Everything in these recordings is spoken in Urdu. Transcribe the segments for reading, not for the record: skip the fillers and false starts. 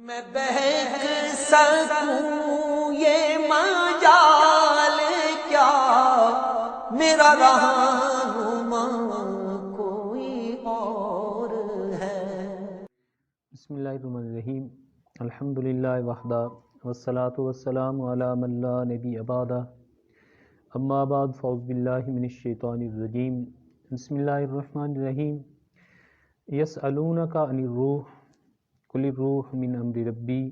میں بہک سکوں یہ مجال کیا، میرا رہنما کوئی اور ہے۔ بسم اللہ الرحمن الرحیم، الحمدللہ وحدہ والصلاة والسلام علی من لا نبی بعدہ، اما بعد فاعوذ باللہ من الشیطان الرجیم، بسم اللہ الرحمن الرحیم۔ یسألونک عن الروح قل الروح من امر ربی،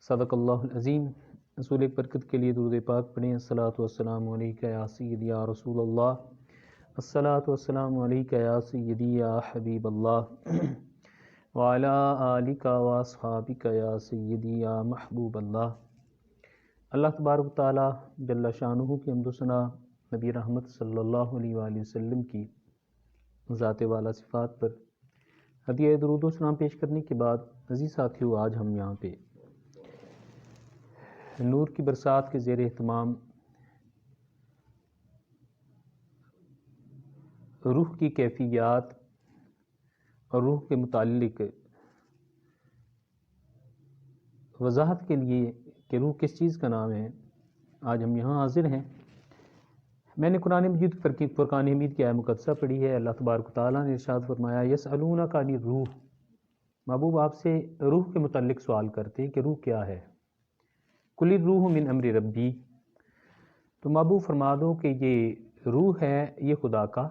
صدق اللہ العظیم۔ رسول برکت کے لیے درود پاک پڑھیں۔ الصلاۃ والسلام علیکہ یا سیدی یا رسول اللہ، الصلاۃ والسلام علیکہ یا سیدی یا حبیب اللہ، وعلی آلک واصحابک یا سیدی یا محبوب اللہ۔ اللہ تبارک و تعالیٰ جل شانہ کی حمد و ثنا نبی رحمت صلی اللہ علیہ وآلہ وسلم کی ذات والا صفات پر ہدیہ درود و سلام پیش کرنے کے بعد، عزیز ساتھیو، آج ہم یہاں پہ نور کی برسات کے زیر اہتمام روح کی کیفیات اور روح کے متعلق وضاحت کے لیے کہ روح کس چیز کا نام ہے، آج ہم یہاں حاضر ہیں۔ میں نے قرآن مجید فرقان حمید کی آیہ مقدسہ پڑھی ہے۔ اللہ تبارک و تعالیٰ نے ارشاد فرمایا، یسألونک عن الروح، محبوب آپ سے روح کے متعلق سوال کرتے ہیں کہ روح کیا ہے۔ قل الروح من امر ربی، تو محبوب فرما دو کہ یہ روح ہے، یہ خدا کا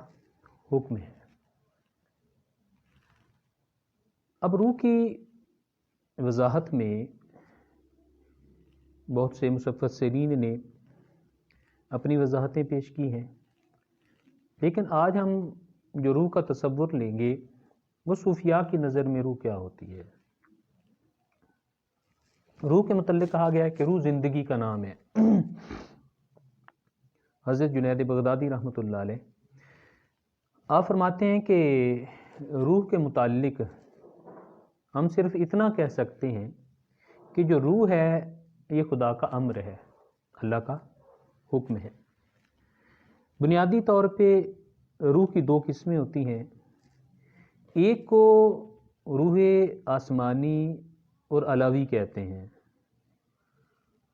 حکم ہے۔ اب روح کی وضاحت میں بہت سے مفسرین نے اپنی وضاحتیں پیش کی ہیں، لیکن آج ہم جو روح کا تصور لیں گے وہ صوفیاء کی نظر میں روح کیا ہوتی ہے۔ روح کے متعلق کہا گیا ہے کہ روح زندگی کا نام ہے۔ حضرت جنید بغدادی رحمۃ اللہ علیہ آپ فرماتے ہیں کہ روح کے متعلق ہم صرف اتنا کہہ سکتے ہیں کہ جو روح ہے یہ خدا کا امر ہے، اللہ کا حکم ہے۔ بنیادی طور پہ روح کی دو قسمیں ہوتی ہیں، ایک کو روح آسمانی اور علاوی کہتے ہیں،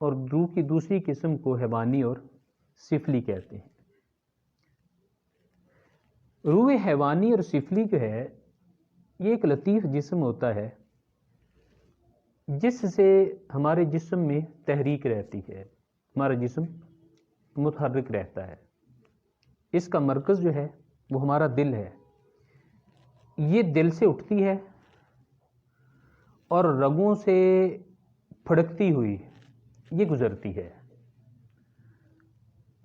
اور روح کی دوسری قسم کو حیوانی اور سفلی کہتے ہیں۔ روح حیوانی اور سفلی جو ہے یہ ایک لطیف جسم ہوتا ہے جس سے ہمارے جسم میں تحریک رہتی ہے، ہمارا جسم متحرک رہتا ہے۔ اس کا مرکز جو ہے وہ ہمارا دل ہے۔ یہ دل سے اٹھتی ہے اور رگوں سے پھڑکتی ہوئی یہ گزرتی ہے،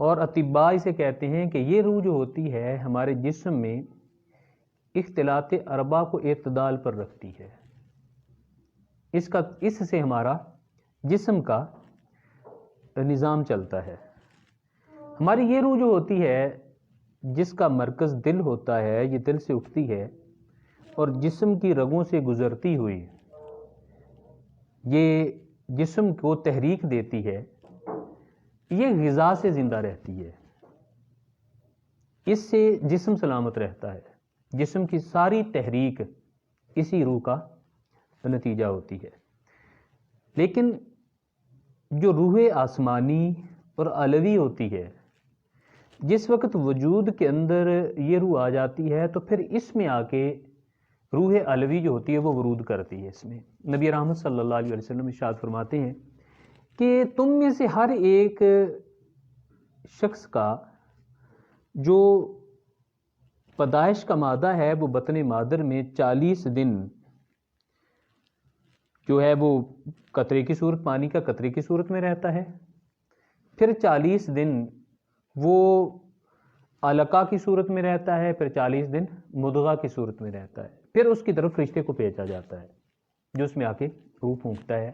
اور اطباء اسے کہتے ہیں کہ یہ روح جو ہوتی ہے ہمارے جسم میں اختلاط اربع کو اعتدال پر رکھتی ہے۔ اس سے ہمارا جسم کا نظام چلتا ہے۔ ہماری یہ روح جو ہوتی ہے جس کا مرکز دل ہوتا ہے، یہ دل سے اٹھتی ہے اور جسم کی رگوں سے گزرتی ہوئی یہ جسم کو تحریک دیتی ہے، یہ غذا سے زندہ رہتی ہے۔ اس سے جسم سلامت رہتا ہے۔ جسم کی ساری تحریک اسی روح کا نتیجہ ہوتی ہے۔ لیکن جو روح آسمانی اور علوی ہوتی ہے، جس وقت وجود کے اندر یہ روح آ جاتی ہے تو پھر اس میں آ کے روح علوی جو ہوتی ہے وہ ورود کرتی ہے۔ اس میں نبی رحمت صلی اللہ علیہ وسلم ارشاد فرماتے ہیں کہ تم میں سے ہر ایک شخص کا جو پیدائش کا مادہ ہے وہ بطن مادر میں 40 دن جو ہے وہ قطرے کی صورت، پانی کا قطرے کی صورت میں رہتا ہے، پھر 40 دن وہ علقہ کی صورت میں رہتا ہے، پھر 40 دن مضغہ کی صورت میں رہتا ہے، پھر اس کی طرف فرشتے کو بھیجا جاتا ہے جو اس میں آ کے روح پھونکتا ہے۔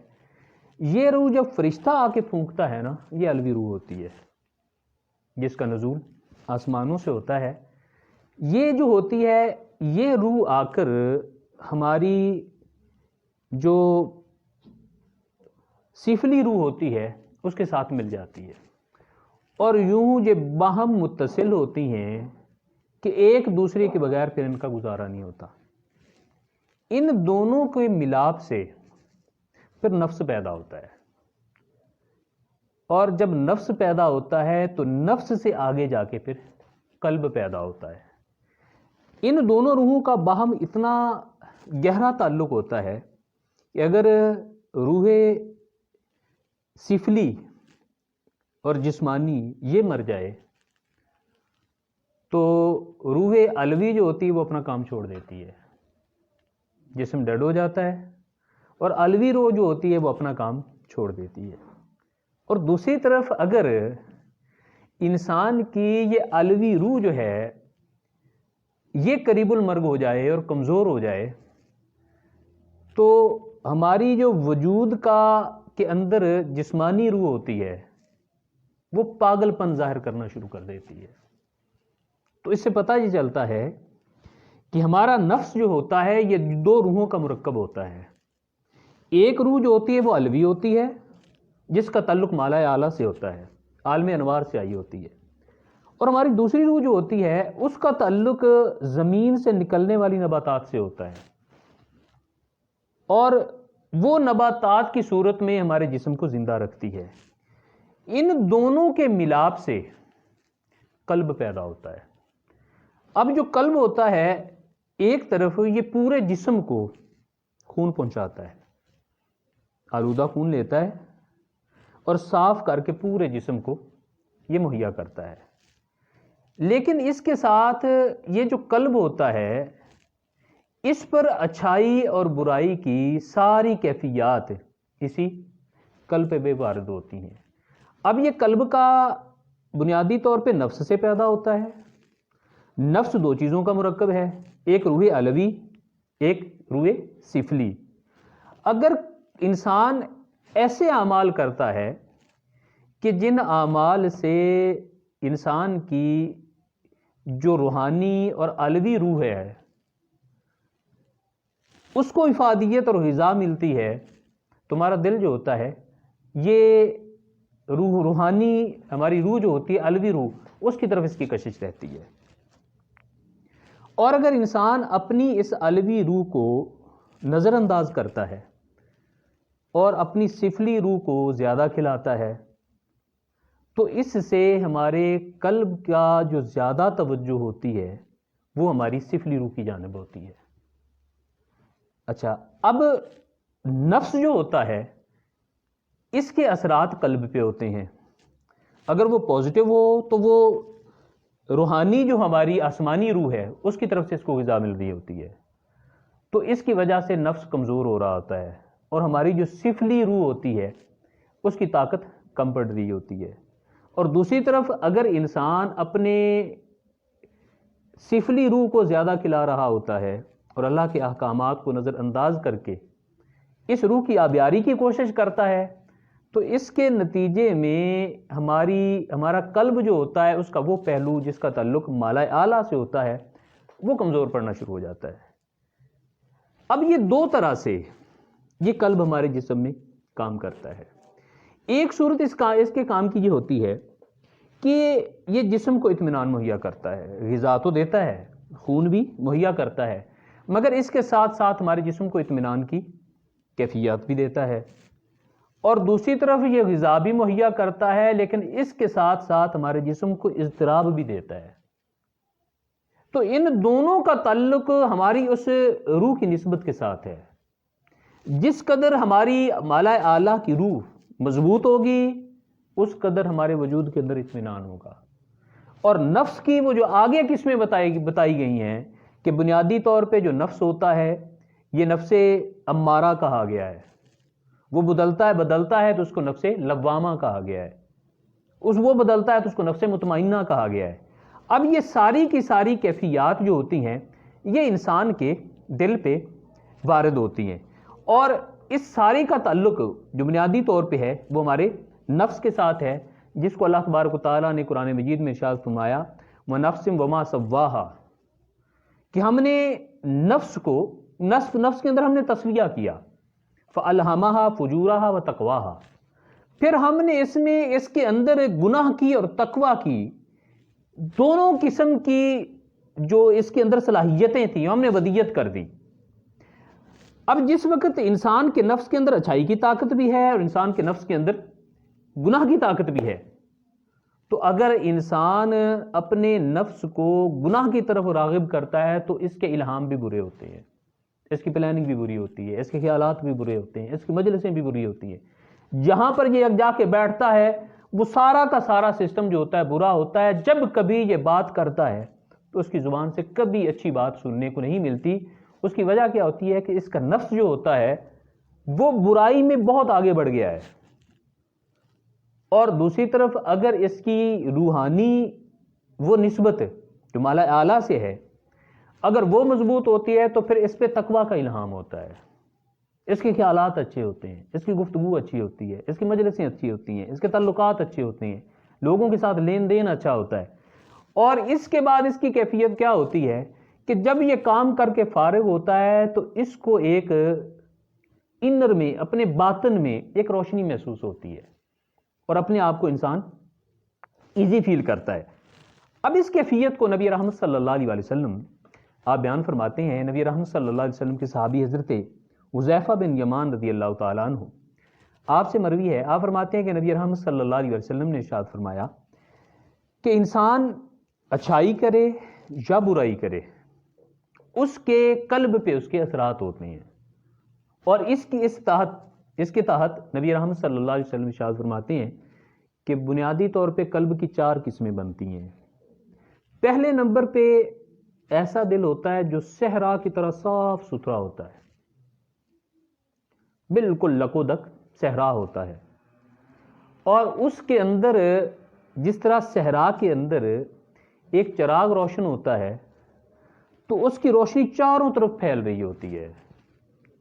یہ روح جب فرشتہ آ کے پھونکتا ہے نا، یہ علوی روح ہوتی ہے جس کا نزول آسمانوں سے ہوتا ہے۔ یہ جو ہوتی ہے یہ روح آ کر ہماری جو سفلی روح ہوتی ہے اس کے ساتھ مل جاتی ہے، اور یوں یہ باہم متصل ہوتی ہیں کہ ایک دوسرے کے بغیر پھر ان کا گزارا نہیں ہوتا۔ ان دونوں کے ملاپ سے پھر نفس پیدا ہوتا ہے، اور جب نفس پیدا ہوتا ہے تو نفس سے آگے جا کے پھر قلب پیدا ہوتا ہے۔ ان دونوں روحوں کا باہم اتنا گہرا تعلق ہوتا ہے کہ اگر روح سفلی اور جسمانی یہ مر جائے تو روح علوی جو ہوتی ہے وہ اپنا کام چھوڑ دیتی ہے، جسم ڈیڈ ہو جاتا ہے، اور علوی روح جو ہوتی ہے وہ اپنا کام چھوڑ دیتی ہے۔ اور دوسری طرف اگر انسان کی یہ علوی روح جو ہے یہ قریب المرگ ہو جائے اور کمزور ہو جائے تو ہماری جو وجود کے اندر جسمانی روح ہوتی ہے وہ پاگل پن ظاہر کرنا شروع کر دیتی ہے۔ تو اس سے پتہ یہ چلتا ہے کہ ہمارا نفس جو ہوتا ہے یہ دو روحوں کا مرکب ہوتا ہے۔ ایک روح جو ہوتی ہے وہ علوی ہوتی ہے جس کا تعلق مالا اعلیٰ سے ہوتا ہے، عالم انوار سے آئی ہوتی ہے، اور ہماری دوسری روح جو ہوتی ہے اس کا تعلق زمین سے نکلنے والی نباتات سے ہوتا ہے، اور وہ نباتات کی صورت میں ہمارے جسم کو زندہ رکھتی ہے۔ ان دونوں کے ملاپ سے قلب پیدا ہوتا ہے۔ اب جو قلب ہوتا ہے ایک طرف یہ پورے جسم کو خون پہنچاتا ہے، آلودہ خون لیتا ہے اور صاف کر کے پورے جسم کو یہ مہیا کرتا ہے، لیکن اس کے ساتھ یہ جو قلب ہوتا ہے اس پر اچھائی اور برائی کی ساری کیفیات اسی قلب پہ وارد ہوتی ہیں۔ اب یہ قلب کا بنیادی طور پہ نفس سے پیدا ہوتا ہے۔ نفس دو چیزوں کا مرکب ہے، ایک روح علوی، ایک روح سفلی۔ اگر انسان ایسے اعمال کرتا ہے کہ جن اعمال سے انسان کی جو روحانی اور علوی روح ہے اس کو افادیت اور غذا ملتی ہے، تمہارا دل جو ہوتا ہے یہ روحانی ہماری روح جو ہوتی ہے علوی روح اس کی طرف اس کی کشش رہتی ہے۔ اور اگر انسان اپنی اس علوی روح کو نظر انداز کرتا ہے اور اپنی سفلی روح کو زیادہ کھلاتا ہے تو اس سے ہمارے قلب کا جو زیادہ توجہ ہوتی ہے وہ ہماری سفلی روح کی جانب ہوتی ہے۔ اچھا، اب نفس جو ہوتا ہے اس کے اثرات قلب پہ ہوتے ہیں۔ اگر وہ پازیٹیو ہو تو وہ روحانی جو ہماری آسمانی روح ہے اس کی طرف سے اس کو غذا مل رہی ہوتی ہے، تو اس کی وجہ سے نفس کمزور ہو رہا ہوتا ہے اور ہماری جو سفلی روح ہوتی ہے اس کی طاقت کم پڑ رہی ہوتی ہے۔ اور دوسری طرف اگر انسان اپنے سفلی روح کو زیادہ کھلا رہا ہوتا ہے اور اللہ کے احکامات کو نظر انداز کر کے اس روح کی آبیاری کی کوشش کرتا ہے تو اس کے نتیجے میں ہمارا قلب جو ہوتا ہے اس کا وہ پہلو جس کا تعلق مالا اعلیٰ سے ہوتا ہے وہ کمزور پڑنا شروع ہو جاتا ہے۔ اب یہ دو طرح سے یہ قلب ہمارے جسم میں کام کرتا ہے۔ ایک صورت اس کے کام کی یہ ہوتی ہے کہ یہ جسم کو اطمینان مہیا کرتا ہے، غذا تو دیتا ہے، خون بھی مہیا کرتا ہے، مگر اس کے ساتھ ساتھ ہمارے جسم کو اطمینان کی کیفیات بھی دیتا ہے، اور دوسری طرف یہ غذا بھی مہیا کرتا ہے لیکن اس کے ساتھ ساتھ ہمارے جسم کو اضطراب بھی دیتا ہے۔ تو ان دونوں کا تعلق ہماری اس روح کی نسبت کے ساتھ ہے۔ جس قدر ہماری مالا اعلیٰ کی روح مضبوط ہوگی اس قدر ہمارے وجود کے اندر اطمینان ہوگا۔ اور نفس کی وہ جو آگے قسمیں بتائی گئی ہیں کہ بنیادی طور پہ جو نفس ہوتا ہے یہ نفس امارہ کہا گیا ہے، وہ بدلتا ہے تو اس کو نفس لوامہ کہا گیا ہے، وہ بدلتا ہے تو اس کو نفس مطمئنہ کہا گیا ہے۔ اب یہ ساری کی ساری کیفیات جو ہوتی ہیں یہ انسان کے دل پہ وارد ہوتی ہیں، اور اس ساری کا تعلق جو بنیادی طور پہ ہے وہ ہمارے نفس کے ساتھ ہے، جس کو اللہ تبارک و تعالیٰ نے قرآن مجید میں ارشاد فرمایا وَنَفْسٍ وَمَا سَوَّاهَا، کہ ہم نے نفس کے اندر ہم نے تسویہ کیا، فَأَلْهَمَهَا فُجُورَهَا وَتَقْوَاهَا، پھر ہم نے اس کے اندر گناہ کی اور تقوی کی دونوں قسم کی جو اس کے اندر صلاحیتیں تھیں ہم نے ودیت کر دی۔ اب جس وقت انسان کے نفس کے اندر اچھائی کی طاقت بھی ہے اور انسان کے نفس کے اندر گناہ کی طاقت بھی ہے، تو اگر انسان اپنے نفس کو گناہ کی طرف راغب کرتا ہے تو اس کے الہام بھی برے ہوتے ہیں، اس کی پلاننگ بھی بری ہوتی ہے، اس کے خیالات بھی برے ہوتے ہیں، اس کی مجلسیں بھی بری ہوتی ہیں۔ جہاں پر یہ جا کے بیٹھتا ہے وہ سارا کا سارا سسٹم جو ہوتا ہے برا ہوتا ہے۔ جب کبھی یہ بات کرتا ہے تو اس کی زبان سے کبھی اچھی بات سننے کو نہیں ملتی۔ اس کی وجہ کیا ہوتی ہے کہ اس کا نفس جو ہوتا ہے وہ برائی میں بہت آگے بڑھ گیا ہے، اور دوسری طرف اگر اس کی روحانی وہ نسبت جو مالا اعلیٰ سے ہے اگر وہ مضبوط ہوتی ہے تو پھر اس پہ تقویٰ کا الہام ہوتا ہے، اس کے خیالات اچھے ہوتے ہیں، اس کی گفتگو اچھی ہوتی ہے، اس کی مجلسیں اچھی ہوتی ہیں، اس کے تعلقات اچھے ہوتے ہیں، لوگوں کے ساتھ لین دین اچھا ہوتا ہے۔ اور اس کے بعد اس کی کیفیت کیا ہوتی ہے کہ جب یہ کام کر کے فارغ ہوتا ہے تو اس کو ایک انر میں، اپنے باطن میں ایک روشنی محسوس ہوتی ہے اور اپنے آپ کو انسان ایزی فیل کرتا ہے۔ اب اس کیفیت کو نبی رحمت صلی اللہ علیہ وسلم آپ بیان فرماتے ہیں۔ نبی رحمت صلی اللہ علیہ وسلم کے صحابی حضرت حذیفہ بن یمان رضی اللہ تعالیٰ عنہ، آپ سے مروی ہے، آپ فرماتے ہیں کہ نبی رحمت صلی اللہ علیہ وسلم نے ارشاد فرمایا کہ انسان اچھائی کرے یا برائی کرے اس کے قلب پہ اس کے اثرات ہوتے ہیں، اور اس کے تحت نبی رحمت صلی اللہ علیہ وسلم ارشاد فرماتے ہیں کہ بنیادی طور پہ قلب کی 4 قسمیں بنتی ہیں۔ پہلے نمبر پہ ایسا دل ہوتا ہے جو صحرا کی طرح صاف ستھرا ہوتا ہے، بالکل لکودک صحرا ہوتا ہے، اور اس کے اندر جس طرح صحرا کے اندر ایک چراغ روشن ہوتا ہے تو اس کی روشنی چاروں طرف پھیل رہی ہوتی ہے۔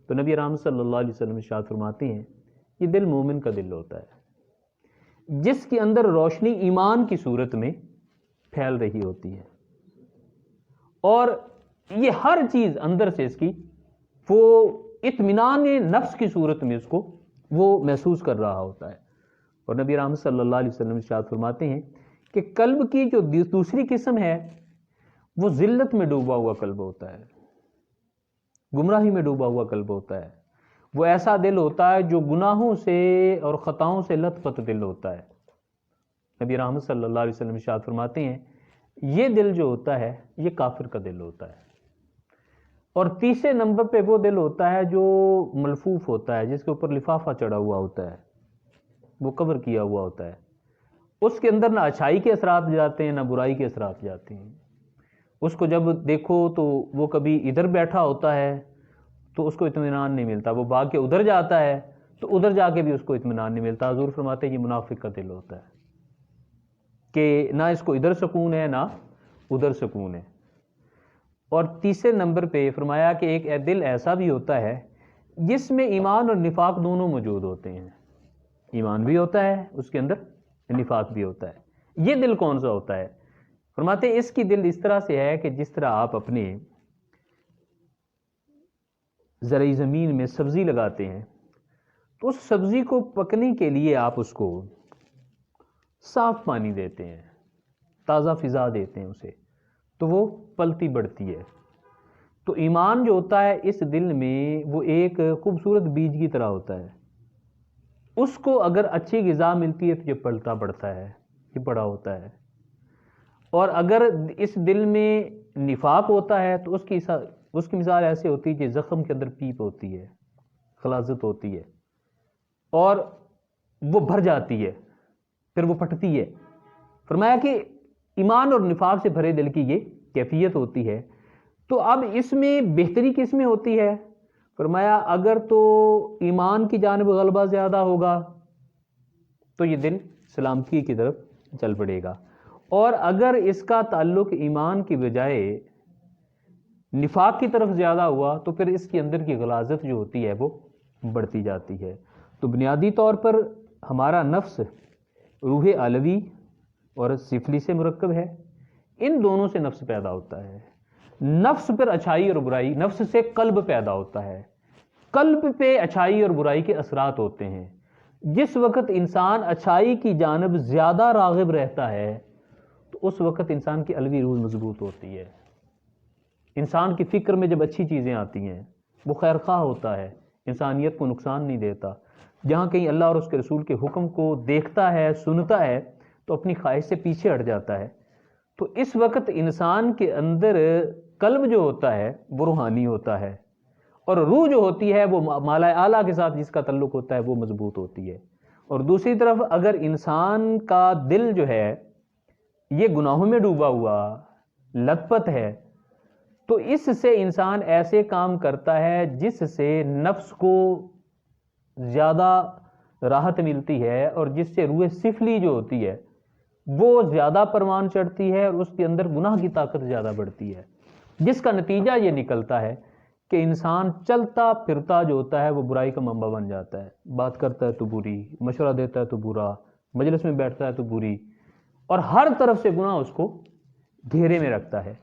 تو نبی رحمت صلی اللہ علیہ وسلم ارشاد فرماتے ہیں یہ دل مومن کا دل ہوتا ہے جس کے اندر روشنی ایمان کی صورت میں پھیل رہی ہوتی ہے، اور یہ ہر چیز اندر سے اس کی وہ اطمینان نفس کی صورت میں اس کو وہ محسوس کر رہا ہوتا ہے۔ اور نبی رحمت صلی اللہ علیہ وسلم ارشاد فرماتے ہیں کہ قلب کی جو دوسری قسم ہے وہ ذلت میں ڈوبا ہوا قلب ہوتا ہے، گمراہی میں ڈوبا ہوا قلب ہوتا ہے، وہ ایسا دل ہوتا ہے جو گناہوں سے اور خطاؤں سے لت پت دل ہوتا ہے۔ نبی رحمت صلی اللہ علیہ وسلم ارشاد فرماتے ہیں یہ دل جو ہوتا ہے یہ کافر کا دل ہوتا ہے۔ اور تیسرے نمبر پہ وہ دل ہوتا ہے جو ملفوف ہوتا ہے، جس کے اوپر لفافہ چڑھا ہوا ہوتا ہے، وہ کور کیا ہوا ہوتا ہے، اس کے اندر نہ اچھائی کے اثرات جاتے ہیں نہ برائی کے اثرات جاتے ہیں۔ اس کو جب دیکھو تو وہ کبھی ادھر بیٹھا ہوتا ہے تو اس کو اطمینان نہیں ملتا، وہ بھاگ کے ادھر جاتا ہے تو ادھر جا کے بھی اس کو اطمینان نہیں ملتا۔ حضور فرماتے ہیں یہ منافق کا دل ہوتا ہے کہ نہ اس کو ادھر سکون ہے نہ ادھر سکون ہے۔ اور تیسرے نمبر پہ فرمایا کہ ایک دل ایسا بھی ہوتا ہے جس میں ایمان اور نفاق دونوں موجود ہوتے ہیں، ایمان بھی ہوتا ہے اس کے اندر، نفاق بھی ہوتا ہے۔ یہ دل کون سا ہوتا ہے؟ فرماتے ہیں اس کی دل اس طرح سے ہے کہ جس طرح آپ اپنے زرعی زمین میں سبزی لگاتے ہیں تو اس سبزی کو پکنے کے لیے آپ اس کو صاف پانی دیتے ہیں، تازہ فضا دیتے ہیں اسے، تو وہ پلتی بڑھتی ہے۔ تو ایمان جو ہوتا ہے اس دل میں وہ ایک خوبصورت بیج کی طرح ہوتا ہے، اس کو اگر اچھی غذا ملتی ہے تو یہ پلتا بڑھتا ہے، یہ بڑا ہوتا ہے۔ اور اگر اس دل میں نفاق ہوتا ہے تو اس کی مثال ایسے ہوتی ہے کہ زخم کے اندر پیپ ہوتی ہے، غلاظت ہوتی ہے، اور وہ بھر جاتی ہے، پھر وہ پھٹتی ہے۔ فرمایا کہ ایمان اور نفاق سے بھرے دل کی یہ کیفیت ہوتی ہے۔ تو اب اس میں بہتری کس میں ہوتی ہے؟ فرمایا اگر تو ایمان کی جانب غلبہ زیادہ ہوگا تو یہ دل سلامتی کی طرف چل پڑے گا، اور اگر اس کا تعلق ایمان کی بجائے نفاق کی طرف زیادہ ہوا تو پھر اس کے اندر کی غلاظت جو ہوتی ہے وہ بڑھتی جاتی ہے۔ تو بنیادی طور پر ہمارا نفس روح علوی اور سفلی سے مرکب ہے، ان دونوں سے نفس پیدا ہوتا ہے۔ نفس پر اچھائی اور برائی، نفس سے قلب پیدا ہوتا ہے، قلب پہ اچھائی اور برائی کے اثرات ہوتے ہیں۔ جس وقت انسان اچھائی کی جانب زیادہ راغب رہتا ہے تو اس وقت انسان کی علوی روح مضبوط ہوتی ہے۔ انسان کی فکر میں جب اچھی چیزیں آتی ہیں وہ خیر خواہ ہوتا ہے، انسانیت کو نقصان نہیں دیتا۔ جہاں کہیں اللہ اور اس کے رسول کے حکم کو دیکھتا ہے، سنتا ہے، تو اپنی خواہش سے پیچھے ہٹ جاتا ہے۔ تو اس وقت انسان کے اندر قلب جو ہوتا ہے وہ روحانی ہوتا ہے، اور روح جو ہوتی ہے وہ مالا اعلیٰ کے ساتھ جس کا تعلق ہوتا ہے وہ مضبوط ہوتی ہے۔ اور دوسری طرف اگر انسان کا دل جو ہے یہ گناہوں میں ڈوبا ہوا لت پت ہے، تو اس سے انسان ایسے کام کرتا ہے جس سے نفس کو زیادہ راحت ملتی ہے، اور جس سے روح سفلی جو ہوتی ہے وہ زیادہ پروان چڑھتی ہے، اور اس کے اندر گناہ کی طاقت زیادہ بڑھتی ہے، جس کا نتیجہ یہ نکلتا ہے کہ انسان چلتا پھرتا جو ہوتا ہے وہ برائی کا منبع بن جاتا ہے۔ بات کرتا ہے تو بری، مشورہ دیتا ہے تو برا، مجلس میں بیٹھتا ہے تو بری، اور ہر طرف سے گناہ اس کو گھیرے میں رکھتا ہے۔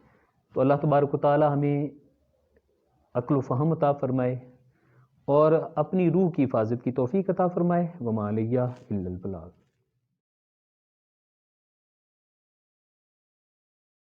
تو اللہ تبارک و تعالی ہمیں عقل و فہم عطا فرمائے اور اپنی روح کی حفاظت کی توفیق عطا فرمائے۔ وما علیہ الا البلاغ۔